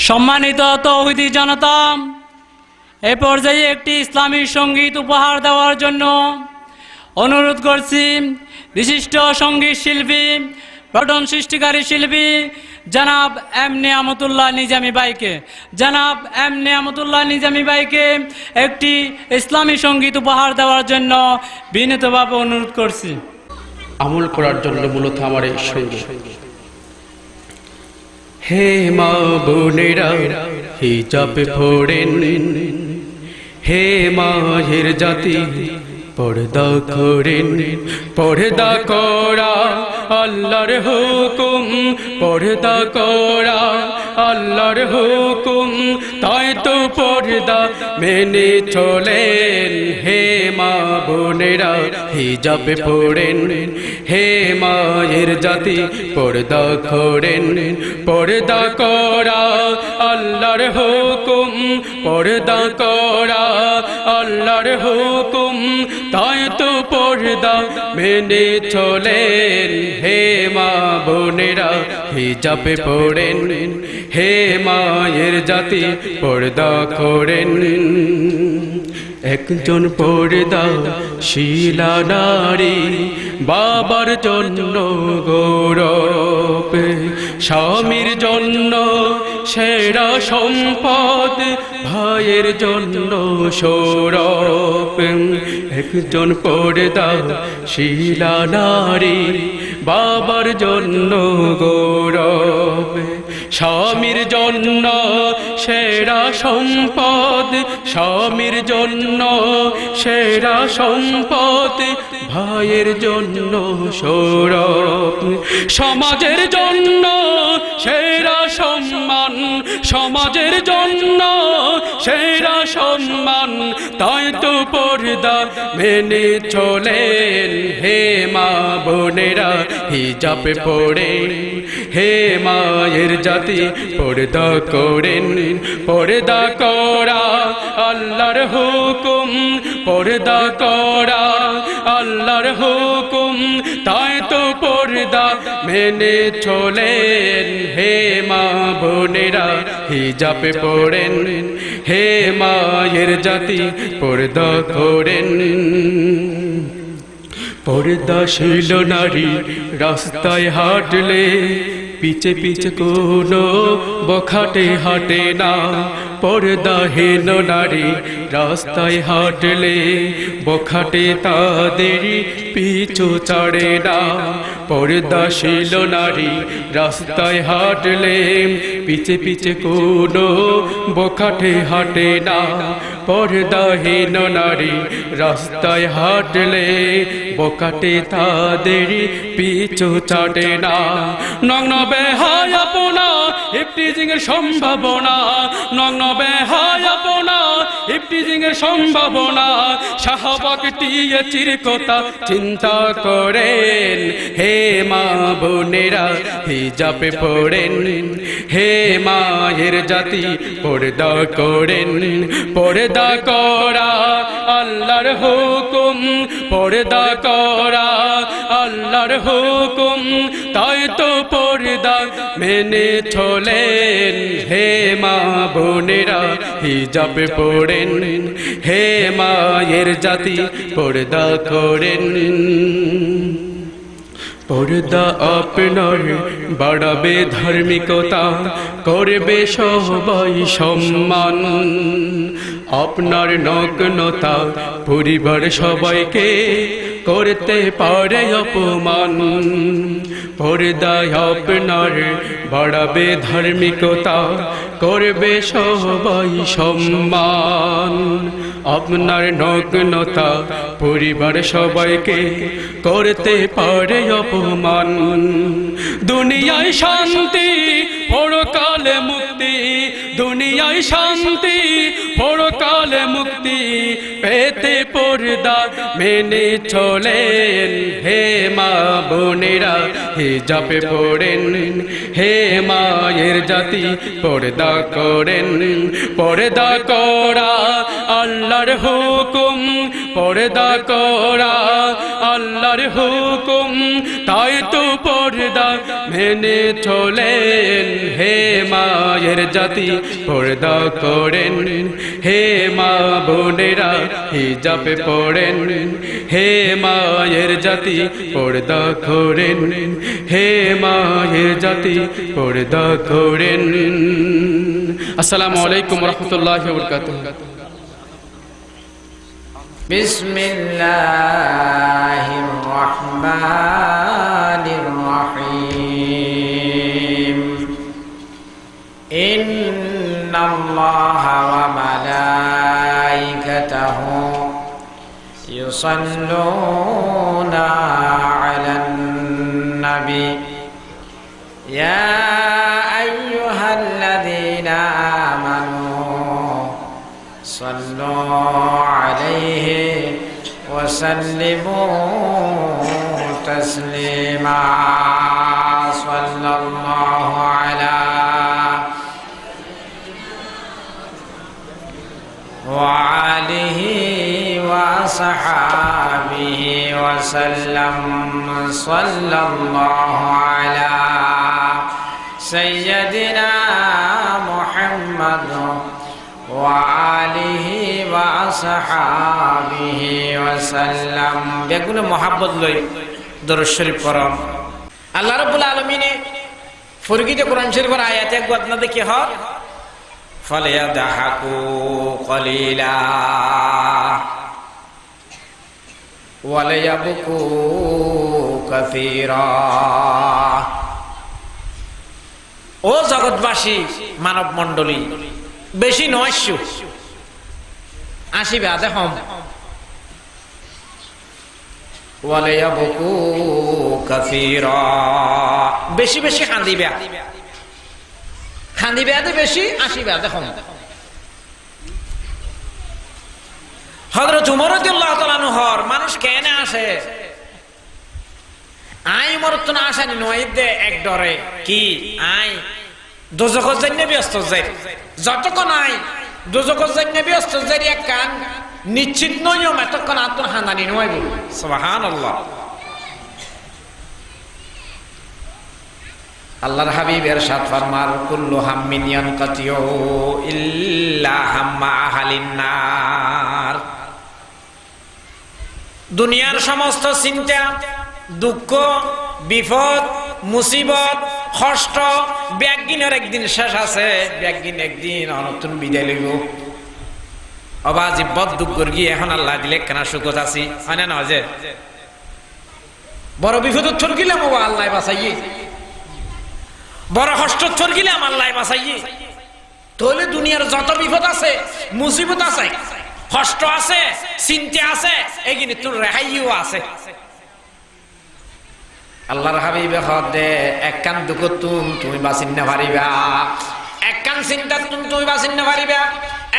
সম্মানিত তৌহিদি জনতা, এ পর্যায়ে একটি ইসলামী সঙ্গীত উপহার দেওয়ার জন্য অনুরোধ করছি বিশিষ্ট সঙ্গীত শিল্পী, পঠন সৃষ্টিকারী শিল্পী জনাব এম নিয়ামতুল্লাহ নিজামী ভাইকে। জনাব এম নিয়ামতুল্লাহ নিজামী ভাইকে একটি ইসলামী সঙ্গীত উপহার দেওয়ার জন্য বিনীতভাবে অনুরোধ করছি। আমল করার জন্য মূলত আমার এই সঙ্গীত। হে মা বোনেরা হিজাব পড়েন, হে মায়ের জাতি পর্দা করেন। পর্দা করা আল্লাহর হুকুম, পর্দা করা আল্লাহর হুকুম, তাই তো পর্দা মেনে চলেন। হে মা বোনেরা হিজাব পড়েন, হে মায়ের জাতি পর্দা করেন। পর্দা করা আল্লাহর হুকুম, পর্দা করা আল্লাহর হুকুম, তাই তো পর্দা মেনে চলেন। হে মা বোনেরা হিজাব পড়েন, হে মায়ের জাতি পর্দা করেন। একজন পর্দা শীলা নারী বাবার জন্য গৌরব, স্বামীর জন্য সেরা সম্পদ, ভাইয়ের জন্য সৌরভ। একজন পর্দা শীলা নারী বাবার জন্য গৌরব, স্বামীর জন্য সেরা সম্পদ, স্বামীর জন্য সেরা সম্পদ, ভাইয়ের জন্য সৌরভ। সমাজের জন্য সেরা সম্মান, সমাজের জন্য সেরা সম্মান, তাই তো পর্দা মেনে চলেন। হে মা বোনেরা হিজাব পড়েন, হে মায়ের জাতি পর্দা করেন। পর্দা করা আল্লাহর হুকুম, পর্দা করা আল্লাহর হুকুম, তাই তো পর্দা মেনে চলেন। হে মা বোনেরা হিজাব পড়েন, হে মায়ের জাতি পর্দা করেন। পর্দাশীল নারী রাস্তায় হাঁটলে পিছে পিছে কোনো বখাটে হাঁটে না। পর্দাহীন নারী রাস্তায় হাঁটলে বখাটে তাদের পিছু ছাড়ে না। পর্দাশীল নারী রাস্তায় হাঁটলে পিছে পিছে কোনো বখাটে হাঁটে না। পর্দাহীন নারী রাস্তায় হাঁটলে বখাটে তাদের পিছু ছাড়ে না। নগ্ন বেহায়াপনা ইফটিজিং এর সম্ভাবনা, নগ্ন বেহায়াপনা ইফটিজিং এর সম্ভাবনা, শাহবাগ টিয়ে চিরকতা চিন্তা করেন। হে মা বোনেরা হিজাব পড়েন, হে মায়ের জাতি পর্দা করেন। পর্দা করা আল্লাহর হুকুম, পর্দা করা আল্লাহর হুকুম, তাই তো পর্দা মেনে চলেন। হে মা বোনেরা হিজাব পড়েন, হে মায়ের জাতি পর্দা করেন। পর্দা আপনার বাড়াবে ধার্মিকতা, করবে সবাই সম্মান। আপনার নগ্নতা পরিবার সবাইকে করতে পারে অপমান। পর্দায় আপনার বাড়াবে ধার্মিকতা, করবে সবাই সম্মান। আপনার নগ্নতা পরিবার সবাইকে করতে পারে অপমান। দুনিয়ায় শান্তি পরকালে মুক্তি, দুনিয়ায় শান্তি পরকালে মুক্তি, পেতে পর্দা মেনে চলেন। হে মা বোনেরা হিজাব পড়েন, হে মায়ের জাতি পর্দা করেন। পর্দা করা আল্লাহর হুকুম, পর্দা করা আল্লাহর হুকুম, তাই তো পর্দা পর্দা মেনে চলেন, হে মায়ের জাতি পর্দা করেন, হে মা বোনেরা হিজাবে পড়েন, হে মায়ের জাতি পর্দা করেন, হে মায়ের জাতি পর্দা করেন। আসসালামু আলাইকুম ওয়া রাহমাতুল্লাহি ওয়া বারাকাতুহু। বিসমিল্লাহির রহমানির রহিম। ইন্নাল্লাহা ওয়া মালাইকাতাহু ইউসাল্লুনা আলান নবী ইয়া আইয়ুহাল্লাযীনা আমানু সাল্লু আলাইহি ওয়া সাল্লিমু তাসলিমা। সাল্লাল্লাহু আলা ওয়া আলিহি ওয়া সাহাবিহি ওয়া সাল্লাম। সাল্লাল্লাহু আলা সাইয়্যিদিনা মুহাম্মাদ ওয়া আলিহি ওয়া আসহাবিহি ওয়া সাল্লাম। বেগুনে মোহাব্বত লই দরুদ শরীফ পড়ম। আল্লাহ রাব্বুল আলামিনে ফরগিতে কোরআন শরীফের আয়াতে এক ঘটনা দেখি হয়, ফালিয়াদহাকু কলিলা ওয়া লিয়াবকু কাসীরা। ও জগৎবাসী, মানব মণ্ডলী, বেশি নয় 80 বাদে হম ওয়ালিয়াবকু কাসীরা। বেশি বেশি কান্দিবা, খান্দিবাতে বেশি 80 বাদে হম। হযরত উমর রাদিয়াল্লাহু তাআলা নহর মানুষ কেন আসে আই মরত না আসেনি নয় দে এক ডরে কি আই দোজখের জন্য ব্যস্ত যাই, যতক্ষণ আই দোজখের জন্য ব্যস্ত যাই এক কান নিশ্চিত নয়ম এতক্ষণ আত্মন হানানি নয় বল। সুবহানাল্লাহ। আল্লাহর হাবিব এরশাদ ফরমার, কুল্লু হাম্মিন ইয়ানকাতিউ ইল্লা হাম্মা আহলিন নার। দুনিয়ার সমস্ত চিন্তা, দুঃখ, বিপদ, মুসিবত, কষ্ট ব্যাগিনের একদিন শেষ আছে, ব্যাগিন একদিন নতুন বিদায় লইব। অবাজি বদ দুঃখ গিয়ে এখন আল্লাহ দিলে কেনা সুখত আছি, হয় না নয়? যে বড় বিপদ থর গিলাম ও আল্লাহ বাঁচাইয়ে, বড় কষ্ট থর গিলাম আল্লাহ বাঁচাইয়ে। তাহলে দুনিয়ার যত বিপদ আছে, মুসিবত আছে, কষ্ট আছে, চিন্তা আছে, এগিয়ে তোর রেহাইও আছে। আল্লাহর হাবিবে হদে এক কান দুঃখ তুমি বাঁচিন না পারিবা, এক কান চিন্তা তুমি বাঁচিন না পারিবা,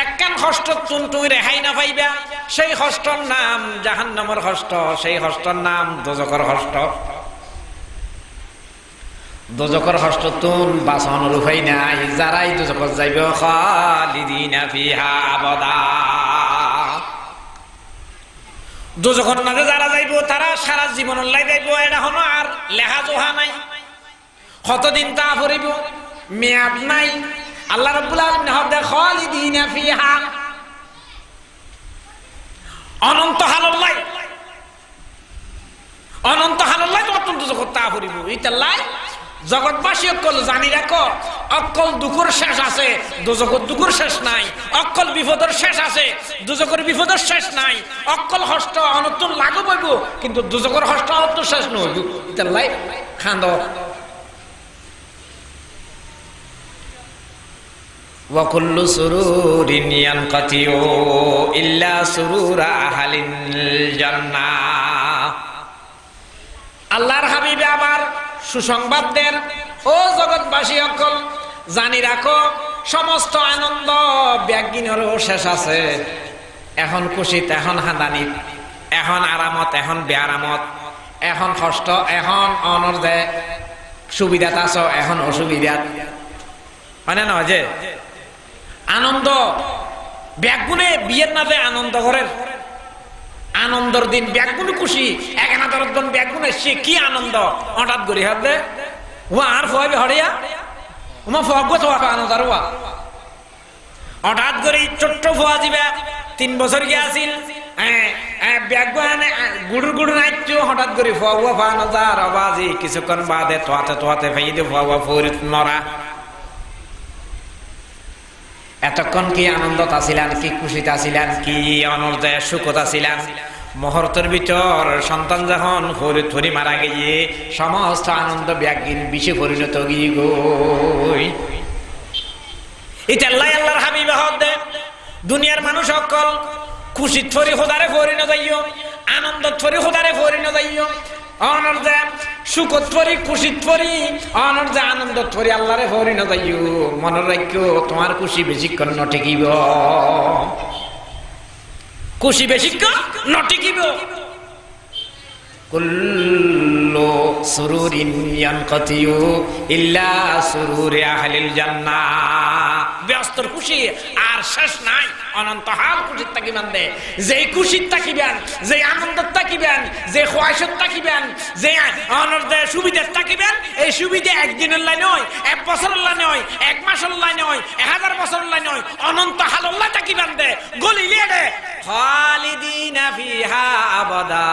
এক কান কষ্ট তুমি রেহাই না পাইবা। সেই কষ্টর নাম জাহান্নামের কষ্ট, সেই কষ্টর নাম দোজখের কষ্ট। দোজখের কষ্ট তুন বাঁচানোর উপায় নাই। যারাই দোজখত যাইব খালিদিনা ফিহা আবাদা। দোজখের মাঝে যারা যাইব তারা সারা জীবন লাই যাইব, এটা হলো আর লেখা জোহা নাই, কতদিন তা ফুরিব মেয়াদ নাই। আল্লাহ রাব্বুল আলামিন হদে খালিদিনা ফিহা, অনন্ত হালল্লাই, অনন্ত হালল্লাই তোমার দোজখত তা ফুরিব। এইটা লাই জগৎবাসী অকল জানি রাখো, অকল দুঃখের শেষ আছে, দোজখের দুঃখের শেষ নাই। অকল বিপদের শেষ আছে, দোজখের বিপদের শেষ নাই। অকল কষ্ট অনন্তন লাগু পাইব, কিন্তু দোজখের কষ্ট অনন্ত শেষ নহইব। এটা লাই খান্দ। ওয়া কুল্লু সুরুরিন ইয়ানকাতিউ ইল্লা সুরুরা আহলিল জান্নাহ। আল্লাহর হাবিবে আবার সুসংবাদ দেন, ও জগৎবাসী অকল জানি রাখো, সমস্ত আনন্দ ব্যাগিনেরও শেষ আছে। এখন খুশিত, এখন হাদানিত, এখন আরামত, এখন বেআরামত, এখন কষ্ট, এখন অনর্দে সুবিধাত আছো, এখন অসুবিধাত, মানে নয়? যে আনন্দ ব্যাগুনে বিয়ের না যে আনন্দ করেন, আনন্দর দিন ব্যাগুনে খুশি, এখানে দরদ ব্যাগুনে সে কি আনন্দ হঠাৎ করে হবে ও আর ফয়াবে হরিয়া ওমা ফগ তো আনো দারুয়া হঠাৎ করে ছোট্ট ফোয়া দিবা 3 বছর গিয়ে আসিল ব্যাগ গুড়ুর গুড়ু নাইছো হঠাৎ করে ফোয়া ফানো দার আওয়াজে কিছুক্ষণ বাদে তোয়াতে ফাইদে ফোয়া ফরিত মরা এতক্ষণ কি আনন্দত আছিলেন কি খুশিতে আছিলেন কি অনর্দয় সুখত আছিলেন মুহূর্তের ভিতর সন্তান যখন ফরিত ফরি মারা গিয়ে সমস্ত আনন্দ ব্যাগিন বিষে পরিণত গিয়ে গই এটা আল্লাহর হাবিব হদে দুনিয়ার মানুষ সকল খুশিত ফরি খোদারে পরিণত হইও আনন্দত ফরি খোদারে পরিণত হইও অনর্দে সুখত ফরি খুশিত ফরি অনর্দে আনন্দত ফরি আল্লাহরে পরিণত হইও মনে রাখিও তোমার খুশি বেশিক্ষণ নটিকিব খুশি বেশিক্ষণ নটিকিব কুল্লু সুরুরিন ইয়ানকাতিউ ইল্লা সুরুরি আহলিল জান্নাহ ব্যস্তর খুশি আর শেষ নাই অনন্ত হাল খুশির তাকিবেন দে যেই খুশির তাকিবেন যে আনন্দের তাকিবেন যে খোয়াইশের তাকিবেন যে অনর্দে সুবিধার তাকিবেন এই সুবিধা একদিনের লাই নয় এক বছরের লাই নয় এক মাসের লাই নয় 1000 বছরের লাই নয় অনন্ত হালল্লাহ তাকিবেন দে গলিলে দে খালিদিনা ফিহা আবাদা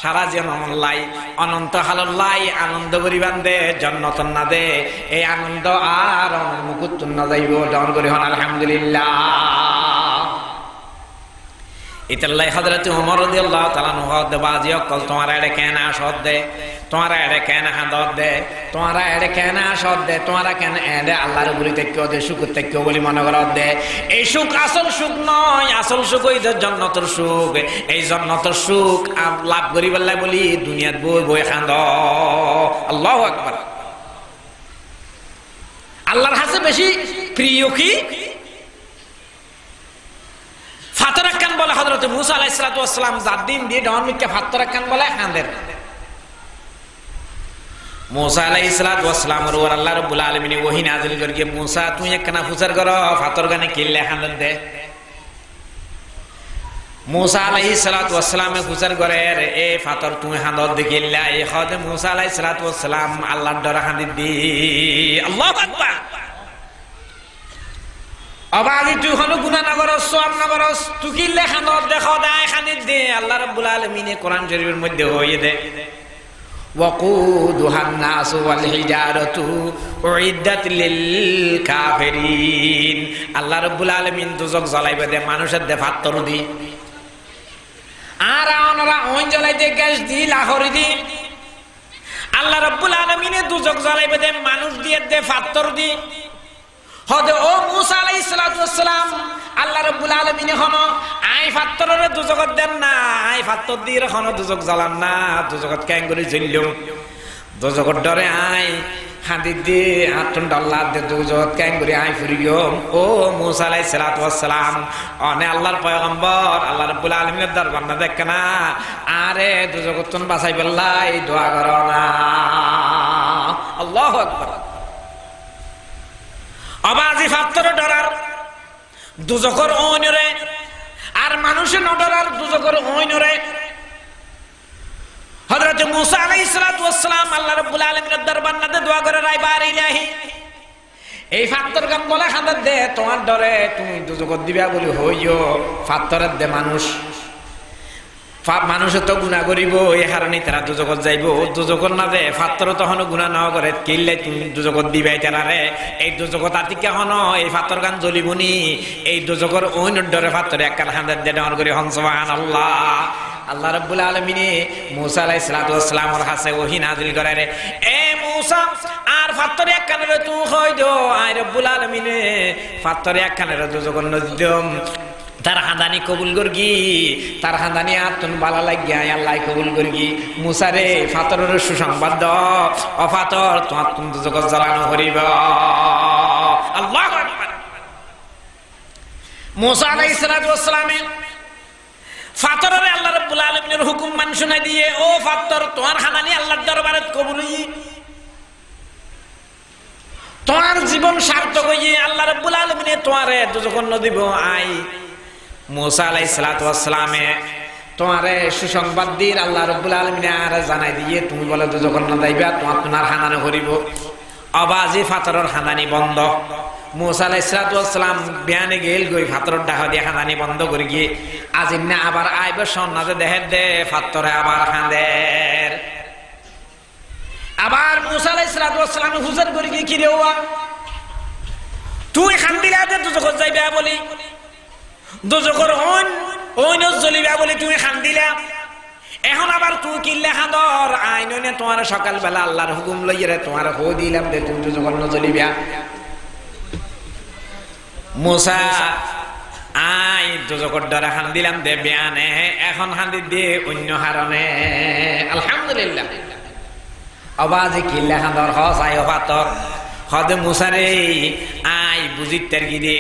সারা জীবন লাই অনন্ত হালল্লাই আনন্দ করিবান দে জান্নাত না দে এই আনন্দ আর মুকুত না যাইব দন করি হন আলহামদুলিল্লাহ ইতাল্লাই হযরত ওমর রাদিয়াল্লাহু তাআলা নহু দে বাজি অকল তোমার এড়ে কেন আসদ দে তোমার এড়ে কেন হাদদ দে তোমার এড়ে কেন আসদ দে তোমার কেন এড়ে আল্লাহর বলিতে কেউ দে সুখ তে কেউ বলি মনে কর দে এই সুখ আসল সুখ নয় আসল সুখ হই জান্নাতের সুখ এই জান্নাতের সুখ লাভ করিবাল্লাই বলি দুনিয়াত বই বই খান্দ আল্লাহু আকবার আল্লাহর কাছে বেশি প্রিয় কি ফাতরাকান বলে হযরত মুসা আলাইহিস সালাতু ওয়াস সালাম জাদ্দিন দিয়ে ডনমিকে ফাতরাকান বলে খান্দের মুসা আলাইহিস সালাতু ওয়াস সালামের উপর আল্লাহ রাব্বুল আলামিন ওহী নাযিল করিয়ে মুসা তুই একখানা ফুসার করো ফাতরগানে কিল্লে খান্দের দে মুসা আলাইহিস সালাতু ওয়াস সালামে ফুসার করে এ ফাতর তুই হান্দর দেখিল্লা এই খদে মুসা আলাইহিস সালাতু ওয়াস সালাম আল্লাহর ডরে হান্দির দি আল্লাহু আকবার আবাদি তুই হলো গুনাহ না করস সওয়াব না করস তুই কি লেখা নদ দেখো দায় খানিদ দে আল্লাহ রাব্বুল আলামিন কোরআন শরীফের মধ্যে হইয়ে দে ওয়াকুদুহান নাসু ওয়াল হিজারাতু উইদ্দাত লিল কাফিরিন আল্লাহ রাব্বুল আলামিন দুজক জ্বালাইবে দে মানুষের দে ফাত্তর দি আর ওনারা ওই জ্বালাইতে গ্যাস দি লাহরি দি আল্লাহ রাব্বুল আলামিন দুজক জ্বালাইবে দে মানুষ দিয়ে দে ফাত্তর দি হদে ও মুসা আলাইহিস সালাতু ওয়াস সালাম আল্লাহ রাব্বুল আলামিন হনো আই ফাত্তরের দুজগত দেন না আই ফাত্তর দিয়ে হনো দুজক জ্বালান না দুজগত কেন করে জ্বললো দুজগত ডরে আই হাদি দি আটন আল্লাহ দে দুজগত কেন করে আই ফুরিও ও মুসা আলাইহিস সালাতু ওয়াস সালাম অনে আল্লাহর পয়গম্বর আল্লাহ রাব্বুল আলামিনের দরবার না দেখ না আরে দুজগত বাঁচাই বললাই দোয়া করো না আল্লাহু আকবার আবাজি ফাত্তর ডরার দুজকর ওইনরে আর মানুষে নডরার দুজকর ওইনরে হযরত মুসা আলাইহিস সালাতু ওয়াস সালাম আল্লাহ রাব্বুল আলামিনের দরবার নাতে দোয়া করে রাইবার ইলাহি এই ফাত্তর গাম বলে খাদার দে তোমার ডরে তুমি দুজকর দিবা বলি হইও ফাত্তরের দে মানুষ তো গুনাহ করিব এই হারণে তারা দুজগত যাইব দুজগত না দে ফাত্তর তখন গুনাহ না করে কিল্লে তুমি দুজগত দিবাই তারারে এই দুজগত আতিকে হন এই ফাত্তর গান জ্বলিবনি এই দুজগর ওইন ডরে ফাত্তরে একখান হান্দার দে ডর করে হন সুবহানাল্লাহ আল্লাহ রাব্বুল আলামিন মুসা আলাইহিস সালাতু ওয়াস সালামের কাছে ওহী নাযিল করে রে এ মুসা আর ফাত্তরে একখানের তুই কই দো আই রাব্বুল আলামিন ফাত্তরে একখানের দুজগর নদিম তার হাঁদানি কবুল করগি তার হাঁদানি আত্মন বালা লাগিয়া আল্লাহ কবুল করগি মুসারে ফাতরের সুসংবাদ দ অফাতর তোমার তুমি জগৎ জ্বালানো করিব আল্লাহু আকবার মুসা আলাইহিস সালাতু ওয়াস সালাম ফাতরের আল্লাহ রাব্বুল আলামিনের হুকুম মান শুনাই দিয়ে ও ফাতর তোমার হাঁদানি আল্লাহর দরবারে কবুল হই তোমার জীবন সার্থক হইয়ে আল্লাহ রাব্বুল আলামিন তোমারে দুজক দিব আই মুসা আলাইহিস সালাতু ওয়াস সালামে তোমারে সুসংবাদ দিন আল্লাহ রাব্বুল আলামিন আর জানাই দিয়ে তুমি বলে যখন না যাইবা তোমার হানানো করিব আবাজি ফাতরের হানানি বন্ধ মুসা আলাইহিস সালাম বিয়ানে গেল গই ফাতরের ডাকা দিয়ে হানানি বন্ধ করে গিয়ে আজিন না আবার আইব সন্নাতে দেহের দে ফাতরে আবার হাঁদের আবার মুসা আলাইহিস সালাম হুজুর করে গিয়ে কি রে ওয়া তুই খান্দিলা দে দুজক যাইবা বলি দুজকর ওইন জ্বলিবা বলি তুমি খান্দিলা এখন আবার তুই কিল্লে খাঁদর আইনে তোমার সকালবেলা আল্লাহর হুকুম লইয়ে তোমার হো দিলাম দে তুমি দুজক জ্বলিবা মুসা আই দুজকর দ্বারা খান দিলাম দে বিয়ানে এখন খান্দি দিয়ে অন্য হারণে আলহামদুলিল্লাহ আবাজে কিল্লে খাঁদর হসাই ফাতর হদে মুসারে আই বুঝিতের গিরে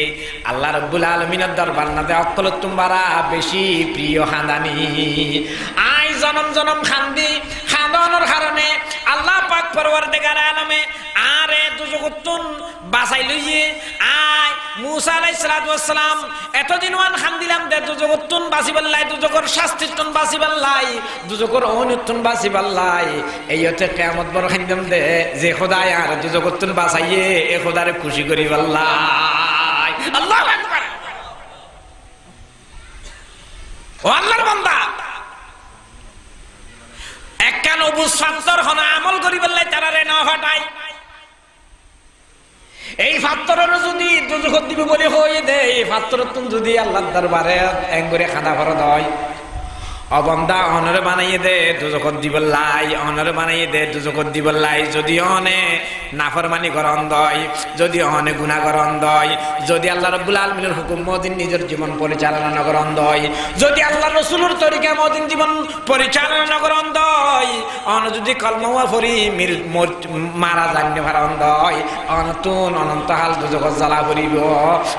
আল্লাহ রাব্বুল আলামিনের দরবার নাতে অকল তোমারা বেশি প্রিয় খানদানি আই জনম জনম খান্দি খানদানোর কারণে আল্লাহ পাক পরওয়ারদিগার আলমে আরে দুজগতুন বাঁচাই লইয়ে আই মুসা আলাইহিস সালাম এতদিন ওয়ান খান্দিলাম দে দুজগতুন বাঁচিবাল্লাই দুজগর শাস্তিতুন বাঁচিবাল্লাই দুজগর অনুতুন বাঁচিবাল্লাই এই হতে কিয়ামত বড় খান্দাম দে যে খোদায় আর দুজগতুন বাঁচাইয়ে এ খোদারে খুশি করি বাল্লাই আল্লাহু আকবার ও আল্লাহর বান্দা একটা নবুস ফাত্তর হনা আমল করি বললে তারারে না হটাই এই ফাত্তরের যদি দুজক দিবে বলে হয়ে দে এই ফাত্তর তুমি যদি আল্লাহর দরবারে এঙ্গুরে খাদা ভরা দয় অবন্দা অনরে বানাইয়ে দে দুজক দিবল্লাই অনরে বানাইয়ে দে দুজক দিবল্লাই যদি অনে নাফরমানি করন দয় যদি অনে গুনাহ করন দয় যদি আল্লাহ রাব্বুল আলামিনের হুকুম মদিন নিজের জীবন পরিচালনা করন দয় যদি আল্লাহ রাসূলের তরিকা মদিন জীবন পরিচালনা করন দয় অন যদি কলমা পড়ি মারা জানতে পারন দয় অনতুন অনন্তহাল দুজক জ্বালা করিব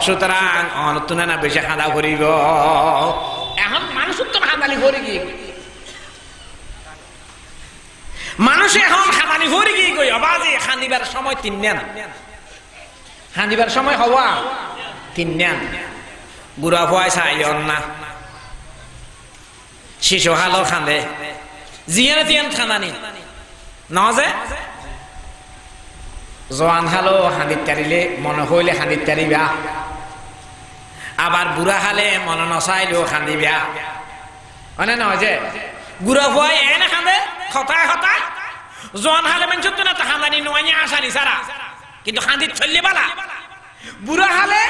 সুতরাং অনতুন না বেশি খাদা করিব এখন মানুষ তো খাদানি করে গিয়ে মানুষ এখন খাদানি করে গিয়ে কই আবাজে খানিবার সময় তিন নেন খানিবার সময় হওয়া তিন নেন গুড়া ভয় চাইন না শিশু হালো খান্দে জিয়ানে তিয়ান খানানি নজে জোয়ান হালো হানিত তারিলে মনে হইলে হানিত তারিবা আবার বুড়া হালে মনে নচাইলেও খান্দিবা মানে নহয় যে বুড়া ভয় এনে খান্দে হতায় হতায় জোয়ান হালে মানুষ তো না খান্দানি নোয়াইয়া আসানি সারা কিন্তু খান্দিত চললে বালা বুড়া হালে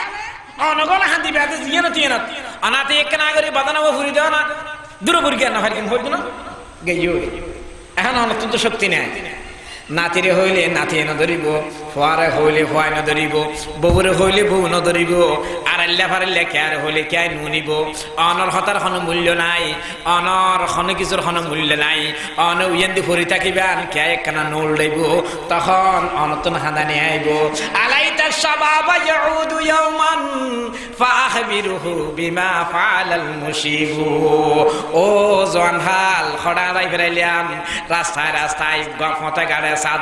অনগল খান্দিবা জিয়ানো তিয়ানো অনাতে এক না করে বাদানাবো ফুরি দেও না দূরপুরি কেন হয় কিন্তু হইতো না গেইও এখন অনন্ত শক্তি নেয় নাতিরে হইলে নাতি এনে ধরিব ফোয়ারে হইলে ফোয়াই ন ধরিব বউরে হইলে বউ ন ধরিব আড়াল্লা ফারাল্লা কেয়ার হইলে কেয়াই নুনিব অনর হতার কোনো মূল্য নাই অনর কোনো কিছুর কোনো মূল্য নাই অন উইয়েন্দি ফুরি থাকিবেন কেয়াই একখানা নোল লইব তখন অনতন হাঁদানি আইব আলাইতা শাবাবা ইয়াউদু ইয়াওমান ফাআখবিরুহু বিমা ফাআলাল মুশিবু ও জওয়ান হাল খড়া রাই ফেরাইলাম রাস্তায় রাস্তায় গফতে গাড়ে সাত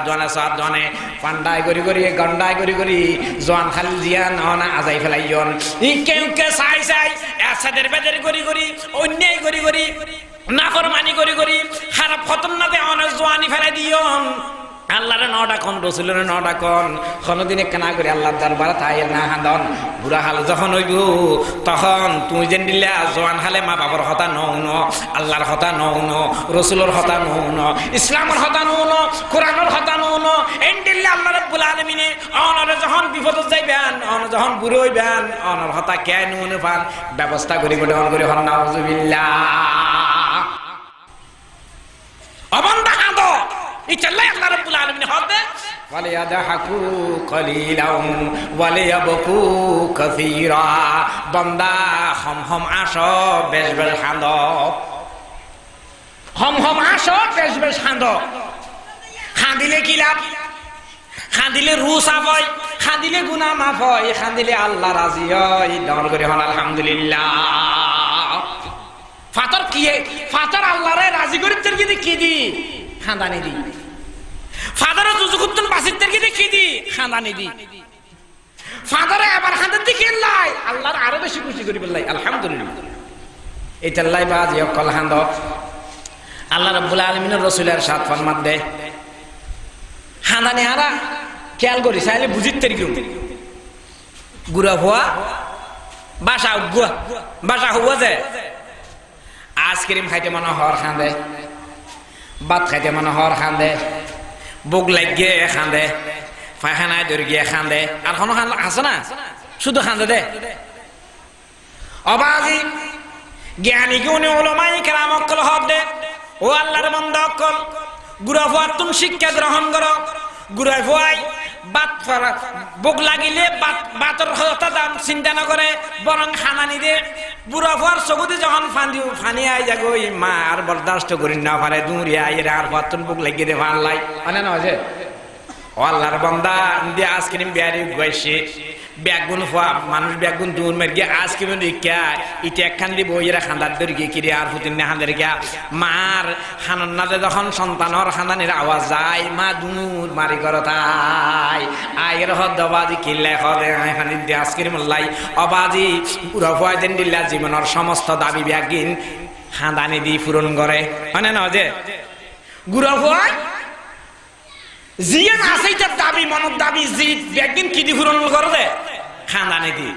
জনে পান্ডাই করি করি গন্ডাই করি করি জোয়ান খালি জিয়ান না আজাই ফেলাইয়ন ই কেউ কে চাই চাই এসাদের বেদের করি করি অন্যায় করি করি নাফরমানি করি করি খারাপ খতরনাতে অনেক জোয়ানি ফেলাই দিয়ন আল্লাহরে ন ডাকন রসুলের ন ডাকন কোনদিন কেনা করে আল্লাহর দরবারে তাই না হাঁদন বুড়া হাল যখন হইব তখন তুই যেন দিলে জোয়ান হালে মা বাবার হতা নও ন আল্লাহর হতা নও ন রসুলের হতা নও ন ইসলামের হতা নও ন কোরআনের হতা নও ন এন দিলে আল্লাহ রাব্বুল আলামিনে অনরে যখন বিপদত যাইবেন অন যখন বুড়ো হইবেন অনর হতা কে নুনে পান ব্যবস্থা করি বলে অন করি হন নাউজুবিল্লাহ অবন্দা হাঁদ ইচ্ছাল্লাহ আল্লাহ রাব্বুল আলামিন হবে ওয়ালিয়াদহাকু কলিলাম ওয়ালিয়াবকু কাসীরা বান্দা হম হম আসো বেশ বেশ হাঁদ হম হম আসো বেশ বেশ হাঁদ খাঁদিলে কি লাভ খাঁদিলে রু সাফ হয় খাঁদিলে গুনাহ মাফ হয় খাঁদিলে আল্লাহ রাজি হয় দর করে হল আলহামদুলিল্লাহ ফাতর কি ফাতর আল্লাহরে রাজি করিতে যদি কি দি খাঁদানি দি ফাদারে দুজুকুত্তুন বাসিতের গিয়ে কি দি খাঁদানি দি ফাদারে আবার খাঁদার দিকে লাই আল্লাহর আরো বেশি খুশি করি বললাই আলহামদুলিল্লাহ এটাল্লাই বাজি অকল হান্দ আল্লাহ রাব্বুল আলামিনের রাসূলের সাত ফরমান দে হাঁদানি হারা খেয়াল করি চাইলে বুঝিতে কিউ গুড়া হওয়া বাসা গুয়া বাসা হওয়া যায় আইসক্রিম খাইতে মনে হর খান্দে ভাত খাইতে মনে হর খান্দে বুক লাগিয়ে খান্দে পায়খানায় দৌড় গিয়ে খান্দে আর কোনো খান আছে না শুধু খান্দে দে অবাজি জ্ঞানী গুণী ওলামাই কেরাম অক্কল হব দে ও আল্লাহর বান্দা অক্কল গুড়া হওয়ার তুমি শিক্ষা গ্রহণ করো গুড়া হওয়াই বাত বুক লাগিলে বাতর দাম চিন্তা নকরে বরং খানানি দে বুড়া হওয়ার চকুতে যখন ফানি আই যাগো মা আর বরদাস্ত করি না পারে দূরে আইয়ে আর বাতন বুক লাগিয়ে দে ভাল লাই মানে না যে ও আল্লাহর বান্দা দিয়ে আইসক্রিম বিয়ারি গাইছে ব্যাগুন হওয়া মানুষ ব্যাগুন দূর মেরে গিয়ে আইসক্রিম দিকা ইটা একখান দিব এরা খান্দার দৌড় গিয়ে কিরে আর পুতিন না খান্দার গিয়া মার খানন্নাতে যখন সন্তানর খান্দানির আওয়াজ যায় মা দূর মারি করো তাই আয়ের হদ অবাজি কিল্লাই হদে এখানে দিয়ে আইসক্রিম লাই অবাজি পুরো ভয় দেন দিল্লা জীবনের সমস্ত দাবি ব্যাগিন খান্দানি দি পূরণ করে মানে না যে গুড়া ভয় জিয়ান আছে তার দাবি মনের দাবি জিত একদিন কি দি পূরণ করে দে খানদানি দি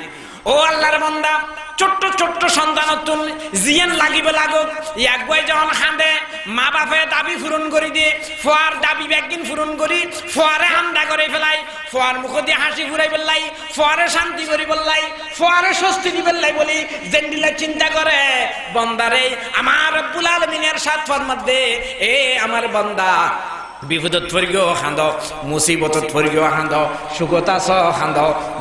ও আল্লাহর বান্দা ছোট্ট ছোট্ট সন্তানতুন জিয়ান লাগিবে লাগো একবার যখন খান্দে মা বাপে দাবি পূরণ করে দিয়ে ফোয়ার দাবি একদিন পূরণ করি ফোয়ারে হান্দা করে ফেলাই ফোয়ার মুখ দিয়ে হাসি ফুরাই ফেললাই ফোয়ারে শান্তি করি বললাই ফোয়ারে স্বস্তি দি ফেললাই বলি জেন্ডিলা চিন্তা করে বন্দারে আমার রব্বুল আলামিনের সাত ফরমান দে এ আমার বান্দা বিপদত পড়িও খান্দ মুসিবতত পড়িও খান্দ সুখত আছ খান্দ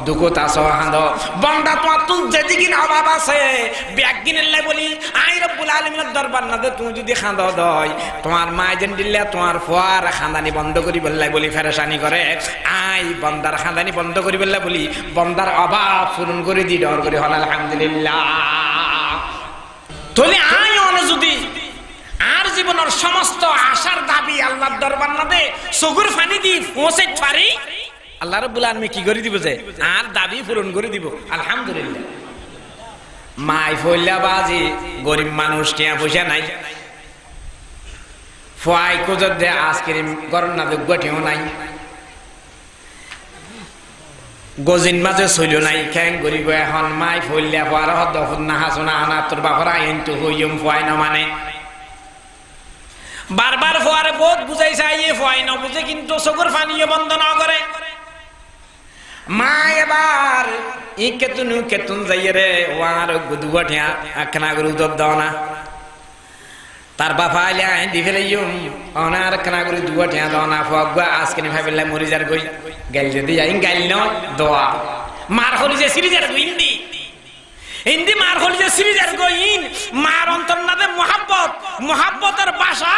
দুঃখত আছ খান্দ বন্দা তোমার তুই যেদিন অভাব আছে ব্যাগ কিনেলাই বলি আই রব্বুল আলামিনের দরবার না দে তুমি যদি খান্দ দয় তোমার মাই যেন দিলে তোমার ফোয়ার খান্দানি বন্ধ করি বললাই বলি ফেরেশানি করে আই বন্দার খান্দানি বন্ধ করি বললাই বলি বন্দার অভাব পূরণ করে দি ডর করি হল আলহামদুলিল্লাহ তাহলে আই অনে যদি আর জীবনের সমস্ত আশার দাবি আল্লাহর দরবার না দে সগুর ফানি দি পৌঁছে পারি আল্লাহ রাব্বুল আলামিন কি করে দিব যে আর দাবি পূরণ করে দিব আলহামদুলিল্লাহ মাই ফইলা বাজি গরিব মানুষ টিয়া পয়সা নাই ফয় কোজর দে আইসক্রিম গরম না গঠিও নাই গজিন মাঝে চইল নাই খ্যাং গরিব এখন মাই ফইলা ফয়ার হদ না হাসনা আনা তোর বাপরা এনটু হইম ফয় না মানে বারবার ফোয়ারে বহুত বুঝাই চাই ফোয়াই না বুঝে কিন্তু চকুর পানিও বন্ধ না করে মা এবার ই কেতুন যাই রে ওয়ার গুদুয়া ঠিয়া আখনা গুরু দব দাও না তার বাপা আইলে আই দি ফেলাইম অনার খানা গুরু দুয়া ঠিয়া দাও না ফগবা আজকে ভাবিলা মরি যার গই গাইল যদি যাই গাইল ন দোয়া মার হলি যে সিরিজার গই হিন্দি মার হলি যে সিরিজার গইন মার অন্তর নাতে মোহাব্বতের ভাষা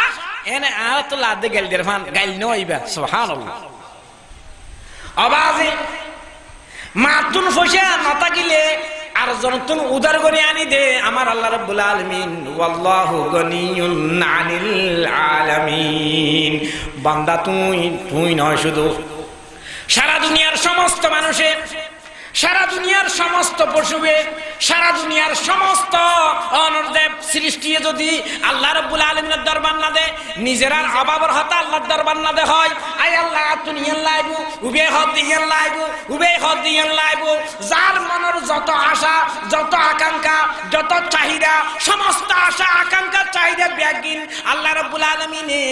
এনে আর তো লাদে গাইল দের ফান গাইল নইবা সুবহানাল্লাহ আবাজি মাতুন ফসা মাতা গিলে আর জনতুন উদার করে আনি দে আমার আল্লাহ রাব্বুল আলামিন ওয়াল্লাহু গনিয়ুন আনিল আলামিন বান্দা তুই নয় শুধু সারা দুনিয়ার সমস্ত মানুষে সারা দুনিয়ার সমস্ত পশুবে সারা দুনিয়ার সমস্ত অনর্দেব সৃষ্টি যদি আল্লাহ রাব্বুল আলামিনের দরবার না দে নিজের আর অভাবের হতা আল্লাহর দরবার না দে হয় আই আল্লাহ দুনিয়ার লাইবু উবে হদ দিয়ার লাইবু উবে হদ দিয়ার লাইবু যার মনের যত আশা যত আকাঙ্ক্ষা যত চাহিদা সমস্ত আশা আকাঙ্ক্ষা চাহিদা ব্যাগিন আল্লাহ রাব্বুল আলামিনে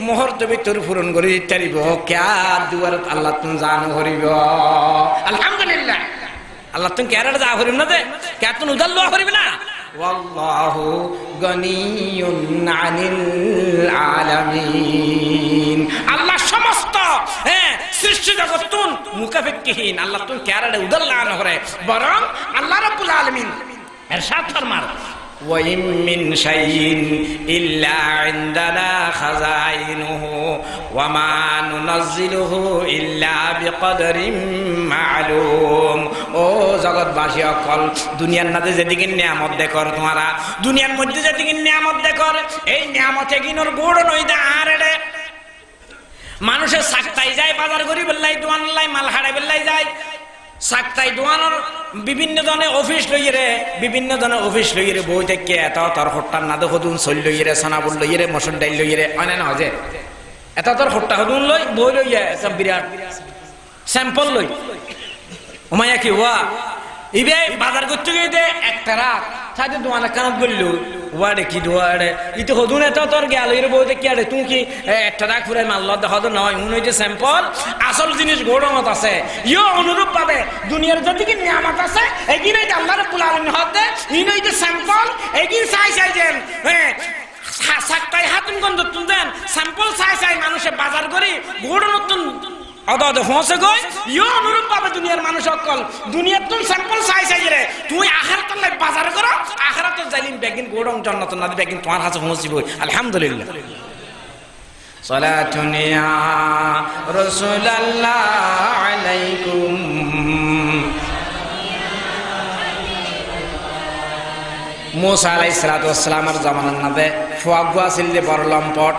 মুহূর্ত ভিতর পূরণ করে দিতে পারিব কিয়ার দুয়ারত আল্লাহ তুমি জানো করিব আলহামদুলিল্লাহ আল্লাহ তুমি কেরার যা করিব না দে কে তুমি উদার লোয়া করিবে না ওয়াল্লাহু গনিয়ুন আনিল আলামিন আল্লাহ সমস্ত সৃষ্টি জগতুন মুকাফিকহীন আল্লাহ তুমি কেরার উদার লোয়া না করে বরং আল্লাহ রাব্বুল আলামিন ইরশাদ ফরমান وَإِن مِّن شَيْءٍ إِلَّا عِندَنَا خَزَائِنُهُ وَمَا نُنَزِّلُهُ إِلَّا بِقَدْرٍ مَّعْلُومٍ ও জগৎবাসী অকল দুনিয়ার মধ্যে যেদিকে নিয়ামত দেখর তোমারা দুনিয়ার মধ্যে যেদিকে নিয়ামত দেখর এই নিয়ামতে গিনর গুড় নইদা আর রে মানুষের সাকতাই যায় বাজার করি বললাই দোয়ান লাই মাল হাড়ে বললাই যায় সাক্তাই দোয়ানোর বিভিন্ন ধরনের অফিস লইয়ে বিভিন্ন ধরনের অফিস লইয়ে বই থেকে এত তোর হট্টার না হদুন সল লইয়ে সোনাবুল লইয়ে মসুর ডাইল লইয়ে অনেক হজে এত তোর হট্টা হদুন লই বই লইয়ে সব বিরাট স্যাম্পল লই ওমাইয়া কি ওয়া ইবে বাজার করতে গিয়ে একটা রাত সাথে দোয়ানা কানত বললো ওয়াড়ে কি দোয়াড়ে ইতো হদুন এত তোর গেল এর বই দেখি আরে তুই কি একটা রাখ ফুরাই মাল্লা হদ নয় উনি যে স্যাম্পল আসল জিনিস গৌরমত আছে ইও অনুরূপ ভাবে দুনিয়ার যতকি নিয়ামত আছে এগিয়ে আল্লাহ রাব্বুল আলামিন হতে ইনই যে স্যাম্পল এগিয়ে চাই যেন সাক্তাই হাতুনগঞ্জ তুন দেন স্যাম্পল চাই মানুষে বাজার করি গৌর নতুন অদ হসে গই ইও অনুরূপ ভাবে দুনিয়ার মানুষ অকল দুনিয়ার তুন স্যাম্পল চাই রে তুই আখিরাত লাই বাজার করো আখিরাত জালিম বেগিন গৌরং জান্নাত না বেগিন তোমার হাতে পৌঁছিব আলহামদুলিল্লাহ সালাতুন ইয়া রাসূলুল্লাহ আলাইকুম মুসা আলাইহিস সালাতু ওয়াস সালামের জামানার নাতে ফুয়াগু আছিল যে বড় লম্পট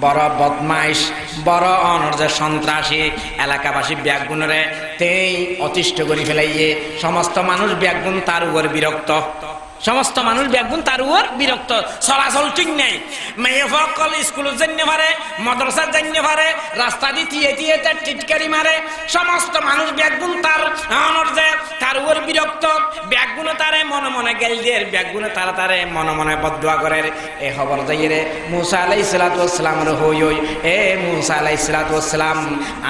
বড় বদমাইশ বড় অনর্জের সন্ত্রাসী এলাকাবাসী ব্যাগুণরে তেই অতিষ্ঠ করে ফেলাইয়ে সমস্ত মানুষ ব্যাগুণ তার উপর বিরক্ত সমস্ত মানুষ ব্যাগুণ তার উপর বিরক্ত চলাচল ঠিক নেই মেয়ে সকল স্কুল জানতে পারে মাদ্রাসা জানতে পারে রাস্তা দিয়ে তার টিটকারি মারে সমস্ত মানুষ ব্যাগুণ তার অনর্জে তার উপর বিরক্ত ব্যাগুণ তারে মনে মনে গেল দিয়ে ব্যাগুণ তারে মনে মনে বদুয়া করে এ খবর যাইয়ে রে মুসা আলাইহিস সালাতু ওয়াস সালামের হই এ মুসা আলাইহিস সালাতু ওয়াস সালাম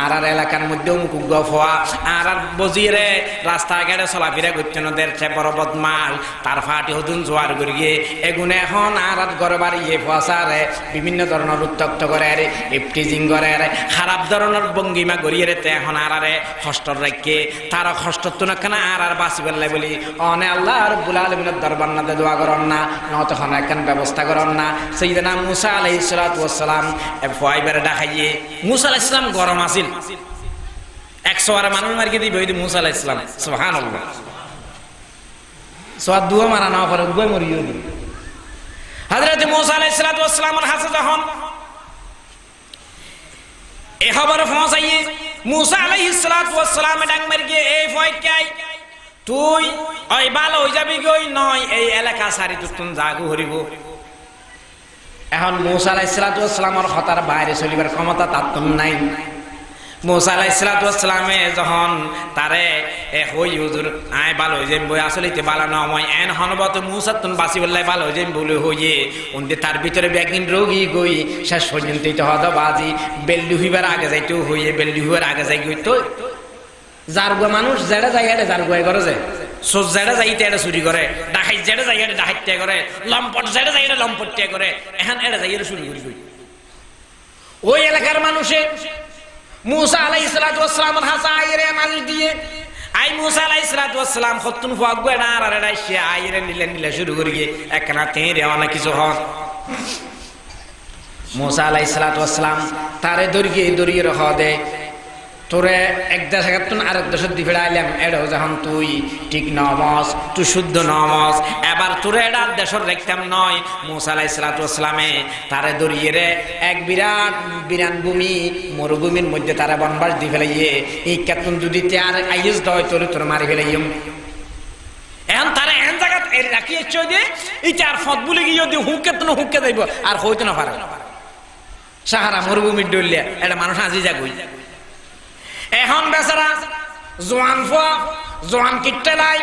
আর এলাকার মধ্যে মুকুগ গফা আর বজিরে রাস্তা ঘাটে চলাফেরা করতে না দেরছে বড় বদমাল তার ফাটি হদুন জোয়ার করিয়ে এগুনে এখন আর ঘরে বাড়িয়ে ফসারে বিভিন্ন ধরনের উত্তক্ত করে রে ইফটিজিং করে রে খারাপ ধরনের ভঙ্গিমা করিয়ে রে এখন আর কষ্ট রেখে তারা কষ্ট তো না কেন আর বাঁচি পেলাই বলি অনে আল্লাহ রাব্বুল আলামিনের দরবার না দোয়া করেন না তখন এখন ব্যবস্থা করেন না সাইয়েদনা মুসা আলাইহিস সালাতু ওয়াস সালাম ফাইবার ডাকাইয়ে মুসা আলাইহিস সালাম গরম আছিল 100 আর মানুষ মার্কে দিবে ওই মুসা আলাইহিস সালাম সুবহানাল্লাহ সোয়াদ দুয়া মারা না করে গুই মরিও নি হযরত মুসা আলাইহিস সালাতু ওয়াস সালামের হাতে যখন এই খবর পৌঁছাইয়ে মুসা আলাইহিস সালাতু ওয়াস সালাম ডাং মারগে এই ফয়কাই তুই ওই ভালো হই যাবি গই নয় এই এলাকা সারি তুন জাগু হরিব এখন মুসা আলাইহিস সালাতু ওয়াস সালামের খতার বাইরে চলিবার ক্ষমতা তার তো নাই মুসা আলাইহিস সালাতু ওয়াস সালামে যখন তারে হই হুজুর আয় ভালো হই যাই বই আসলেতে ভালো না হয় এন হনবত মুসা তুন বাসি বললাই ভালো হই যাই বলে হইয়ে উনতে তার ভিতরে ব্যাগিন রোগী গই শেষ পর্যন্তই তো হদ বাজি বেল্লু হইবার আগে যাইতো হইয়ে বেল্লু হইবার আগে যাই গই তো জারগো মানুষ যেটা যাই এটা জারগোয় করে যায় সোজ যেটা যাইতে এটা চুরি করে ডাকাই যেটা যাই এটা ডাকাইতে করে লম্পট যেটা যাই এটা লম্পটে করে এখন এটা যাই এটা চুরি করি কই ওই এলাকার মানুষে মুসা আলাইহিস সালাতু ওয়াস সালামের হাসা আইরে মানুষ দিয়ে আই মুসা আলাইহিস সালাতু ওয়াস সালাম খতুন ফুয়াগো না আর রাইছে আইরে নিলে শুরু করি একখানা তেরে অনেক কিছু হন মুসা আলাইহিস সালাতু ওয়াস সালাম তারে দরিয়ে রহ দে তোরে এক দেশ তুন আরেক দেশের দি ফেরাইলাম এডো যখন তুই ঠিক নমাজ তুই শুদ্ধ নমাজ এবার তোরে এটা দেশের দেখতাম নয় মুসা আলাইহিস সালাতু ওয়াস সালামে তারে দরিয়ে রে এক বিরান ভূমি মরুভূমির মধ্যে তারা বনবাস দি ফেলাইয়ে এই কেতন যদি আর আইস দয় তোর মারি ফেলাইম এখন তারা এন জায়গা রাখিয়ে চলে এইটা আর ফত বলে গিয়ে যদি হুঁকে যাইব আর হইতে না পারে সাহারা মরুভূমির ডলিয়া এটা মানুষ আজি যাগই এখন বেচারা জোয়ান কিট্টেলাই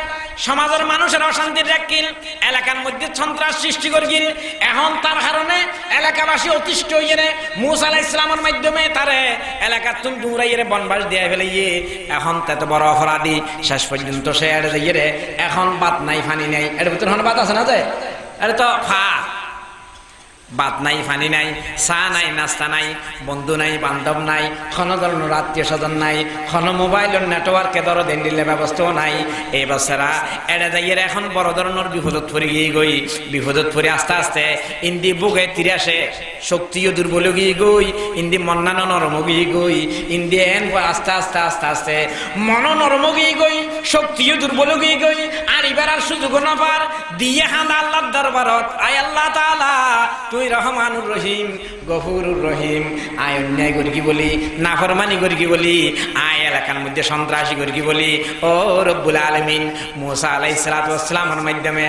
সমাজের মানুষের অশান্তির রাখিল এলাকার মধ্যে সন্ত্রাস সৃষ্টি করিল এখন তার কারণে এলাকাবাসী অতিষ্ঠ হইয়ে মুসা আলাইহিস সালামের মাধ্যমে তারে এলাকার তুমি দৌড়াইয়ে বনবাস দিয়ে ফেলাইয়ে এখন তত বড় অপরাধী শেষ পর্যন্ত সে এড়ে যাইয়ে রে এখন বাত নাই ফানি নাই এর ভিতরে বাত আছে না যে এটা তো ভাত নাই পানি নাই চা নাই নাস্তা নাই বন্ধু নাই বান্ধব নাই কোনো ধরনের আত্মীয় স্বজন নাই কোনো মোবাইলের নেটওয়ার্কে ধরো দেন দিলে ব্যবস্থাও নাই এই বছরা এড়ে যাইয়ে এখন বড় ধরনের বিপদত পড়ে গিয়ে বিপদত পড়ে আস্তে আস্তে ইন্দি বুকে তিরাসে শক্তিও দুর্বল গিয়ে গই ইন্দি মন্নানো নরম গিয়ে গই ইন্দি এন আস্তে আস্তে মন নরম গিয়ে গই শক্তিও দুর্বল গিয়ে গই আর এবার আর সুযোগ না পার দিয়ে হাঁদা আল্লাহর দরবারত আয় আল্লাহ তাআলা তুই রহমানুর রহিম গফুরুর রহিম আয় অন্যায় করি কি বলি নাফরমানি করি কি বলি আয় এলাকার মধ্যে সন্ত্রাসী করি কি বলি ও রব্বুল আলামিন মুসা আলাইহিস সালাতু ওয়াস সালামের মাধ্যমে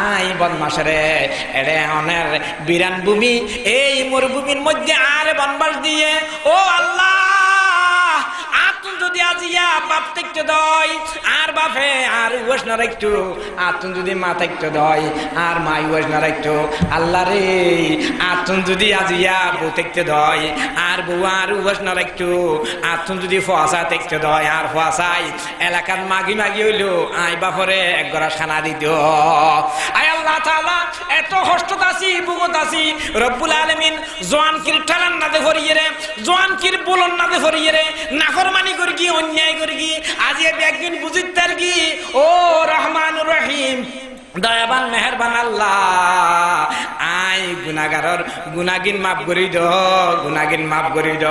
আই বদমাশরে এরে অনের বিরান ভূমি এই মরুভূমির মধ্যে আর বনবাস দিয়ে ও আল্লাহ আতুন যদি আজিয়া বাপ দেখতে দয় আর বাপে আর উস না রাখতো আতুন যদি মা থাকতে দয় আর মাই উস না রাখতো আল্লাহ রে আতুন যদি আজিয়া বউ দেখতে দয় আর বউ আর উস না রাখতো আতুন যদি ফোয়াশা দেখতে দয় আর ফোয়াশাই এলাকার মাগি মাগি হইলো আই বাপরে এক গড়া খানা দিত আয় আল্লাহ তাআলা এত কষ্টত আছি বুগত আছি রব্বুল আলামিন জওয়ানকির ঠালান না দে ভরিয়ে রে জওয়ানকির বলন না দে ভরিয়ে রে নাফরমানি করি কি অন্যায় করি কি আজি একদিন বুঝিতার কি ও রহমানুর রহিম দয়াবান মেহেরবান আল্লাহ আই গুনাহগারর গুনাহগিন মাফ করি দ গুনাহগিন মাফ করি দ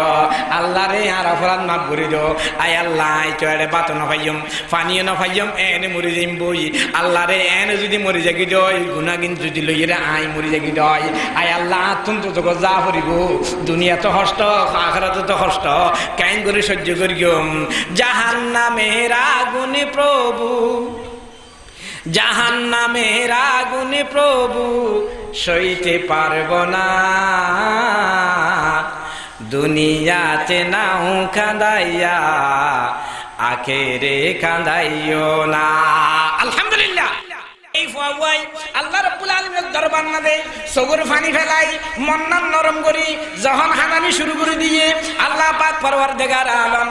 আল্লাহ রে আর অপরাধ মাফ করি দ আই আল্লাহ আই তোরে বাত না পাইম পানিও না পাইম এনে মরি যাইম বই আল্লাহ রে এনে যদি মরি যাগি দই গুনাহগিন যদি লইরে আই মরি যাগি দই আই আল্লাহ তুমি তো জগৎ যা করিব দুনিয়া তো কষ্ট আখিরাত তো কষ্ট কাইন করে সহ্য করিম জাহান্নামের আগুনে প্রভু জাহান্নামের আগুনে প্রভু সইতে পারব না দুনিয়াতে নাও কাঁদাইয়া আখেরে কাঁদাইও না আলহামদুলিল্লাহ এই ফুয়াই আল্লাহ রাব্বুল আলামিনের দরবার না দে সগর পানি ফেলাই মন্নান নরম করি যখন হানানি শুরু করে দিয়ে আল্লাহ পাক পরওয়ারদিগার আলম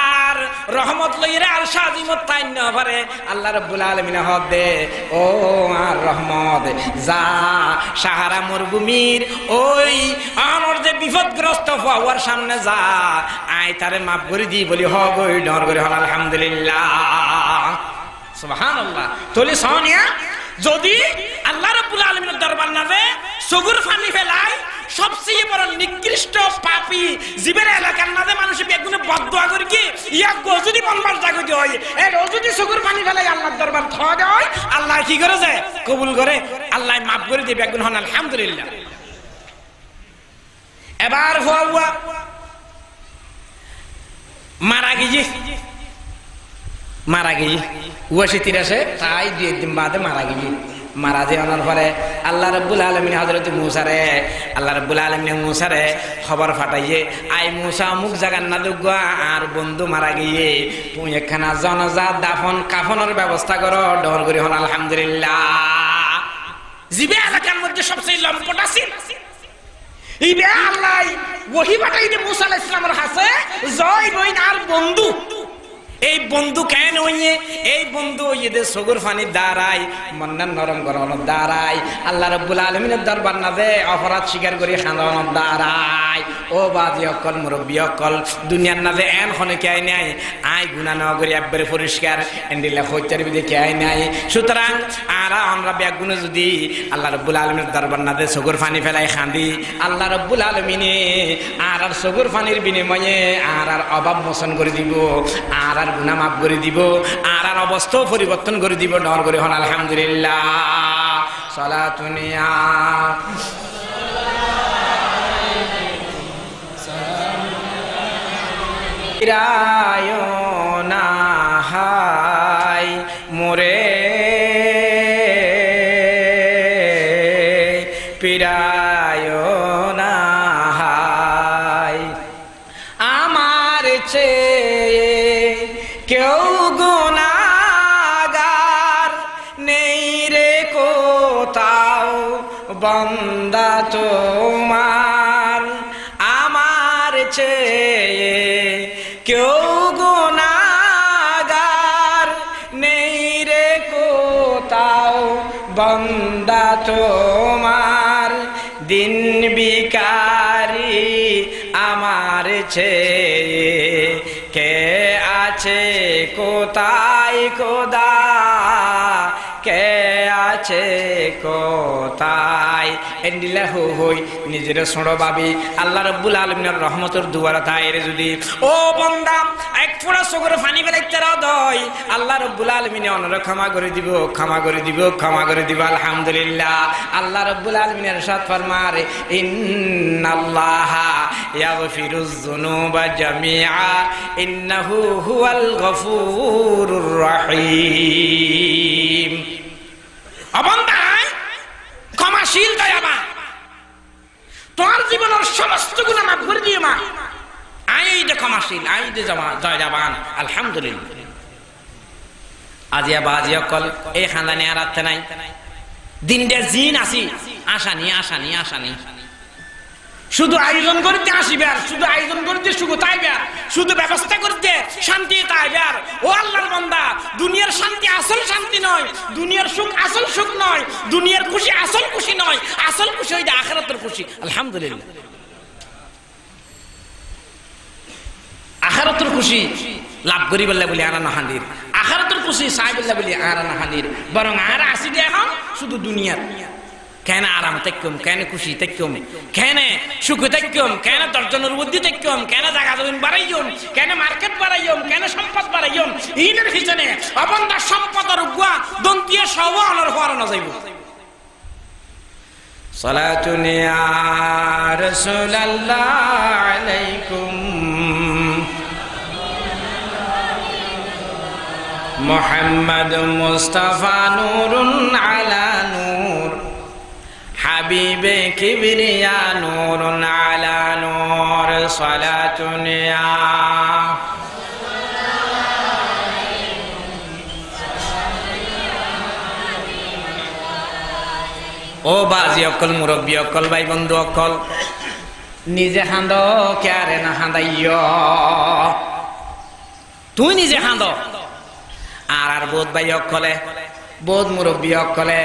আর রহমত লইরে আর সাজিমত তাই না পারে আল্লাহ রাব্বুল আলামিন হদ দে ও আর রহমত যা সাহারা মরুভূমির ওই আমার যে বিপদগ্রস্ত ফুয়ার সামনে যা আই তারে মাফ করে দি বলি হ গই ডর করে হল আলহামদুলিল্লাহ সুবহানাল্লাহ তোলে সোনিয়া যদি আল্লাহ রাব্বুল আলামিনের দরবার নামে সগুর পানি ফেলাই সবচেয়ে বড় নিকৃষ্ট পাপী জীবের এলাকার নামে মানুষ বেগুনে বদদোয়া করে কি ইয়া গো যদি বনবাস জাগো দেয় এর ও যদি সগুর পানি ফেলাই আল্লাহর দরবার থা দেয় আল্লাহ কি করে যায় কবুল করে আল্লাহ মাফ করে দিবে বেগুন হন আলহামদুলিল্লাহ এবার হুয়া মারা গিয়ে মারা গিয়ে ওয়াশি তিরাশে তাই দুই একদিন বাদে মারা গিয়ে মারা যাওয়ার পরে আল্লাহ রাব্বুল আলামিন হযরত মূসারে আল্লাহ রাব্বুল আলামিন মূসারে খবর পাঠাইয়ে আই মূসা মুখ জাগান না দুগা আর বন্ধু মারা গিয়ে তুই একখানা জানাজা দাফন কাফনের ব্যবস্থা করো ডর করি হন আলহামদুলিল্লাহ জিবে এলাকার মধ্যে সবচেয়ে লম্পট আছে ইবে আল্লাহ ওহী পাঠাইতে মূসা আলাইহিস সালামের কাছে জয় বইন আর বন্ধু এই বন্ধু কেন হইয়ে এই বন্ধু হইয়ে সগুর পানি দাঁড়াই মন্নান নরম গরম দাঁড়াই আল্লাহ রাব্বুল আলামিনের দরবার না দে অপরাধ স্বীকার করি খান্দন দাঁড়াই ও বাদি অকল মুরব্বী অকল দুনিয়ার না দে এন খনে কে আই নাই আই গুনাহ না করি একবারে পরিষ্কার এন্ডিলা হইতার বিদে কে আই নাই সুতরাং আর আমরা বেগুনে যদি আল্লাহ রাব্বুল আলামিনের দরবার না দে সগুর পানি ফেলাই খান্দি আল্লাহ রাব্বুল আলামিনে আর সগুর পানির বিনিময়ে আর অভাব মোচন করে দিব আর গুনাহ মাফ করে দিব আর অবস্থা পরিবর্তন করে দিব ডর করে হন আলহামদুলিল্লাহ সালাতুনিয়া ইরায়না হাই মোরে পিরায়না হাই আমার চেয়ে কেউ গুনাহগার নেই রে কোথাও বান্দা তোমার আমার চেয়ে কেউ গুনাহগার নেই রে কোথাও বান্দা তোমার দিন বিকারি আমার চেয়ে কে আছে কোথায় খোদা কে আছে কোথায় এন্ডিলা হই নিজের ছোট ভাবি আল্লাহ রাব্বুল আলামিনের রহমতের দুয়ারে তাইরে যদি ও বান্দা এক ফোঁটা চোখের পানি ফেলাইতে দয় আল্লাহ রাব্বুল আলামিনে অনরে ক্ষমা করে দিব ক্ষমা করে দিব ক্ষমা করে দিব আলহামদুলিল্লাহ আল্লাহ রাব্বুল আলামিনের ইরশাদ ফরমায় ইন্নাল্লাহা ইয়াগফিরুয যুনুবা জামিআ ইন্নাহু হুয়াল গফুরুর রহিম। অবন্দায় ক্ষমাশীল দয়াবান, তোমার জীবনের সমস্ত গুনাহ মাফ করে দিও মা। আই যে ক্ষমাশীল, আই যে দয়াবান, আলহামদুলিল্লাহ। আজিয়া বাজিয়া কল এই খানদানি আর আত্তে নাই, দিনটা জিন আসি আসানি আসানি আসানি, শুধু আয়োজন করতে আসিবে আর শুধু আয়োজন করতে সুখ তাইবে আর শুধু ব্যবস্থা করতে শান্তি তাইবে আর। ও আল্লাহর বান্দা, দুনিয়ার শান্তি আসল শান্তি নয়, দুনিয়ার সুখ আসল সুখ নয়, দুনিয়ার খুশি আসল খুশি নয়, আসল খুশি হইতে আখিরাতের খুশি। আলহামদুলিল্লাহ, আখিরাতের খুশি লাভ করি বললে বলি আর না হানির, আখিরাতের খুশি চাই বললে বলি আর না হানির, বরং আর আসি যে এখন শুধু দুনিয়ার। কেন আরাম তেকম, কেন খুশি তেকম, কেন সুখ তেকম, কেন দর্জনের বুদ্ধি তেকম, কেন জায়গা জমিন বাড়াইম, কেন মার্কেট বাড়াইম, কেন সম্পদ বাড়াইম, ইনের পিছনে অবন্ধা সম্পদের গুয়া দন্তিয়া সব অনর হওয়ানো যাইব। সালাতুন ইয়া রাসূলুল্লাহ আলাইকুম মুহাম্মদ মুস্তাফা নূরুন আলা নূর, হাবিবে কিবরিয়া নূরুন আলা নূর, সালাতুন ইয়া ও বাজি অকল, মুরব্বী অকল, ভাই বন্ধু অকল, নিজে হাঁদ ক্যারে না হাঁদাইয়, তুই নিজে হাঁদ আর বোধ ভাই অকলে, বোধ মুরব্বী অকলে,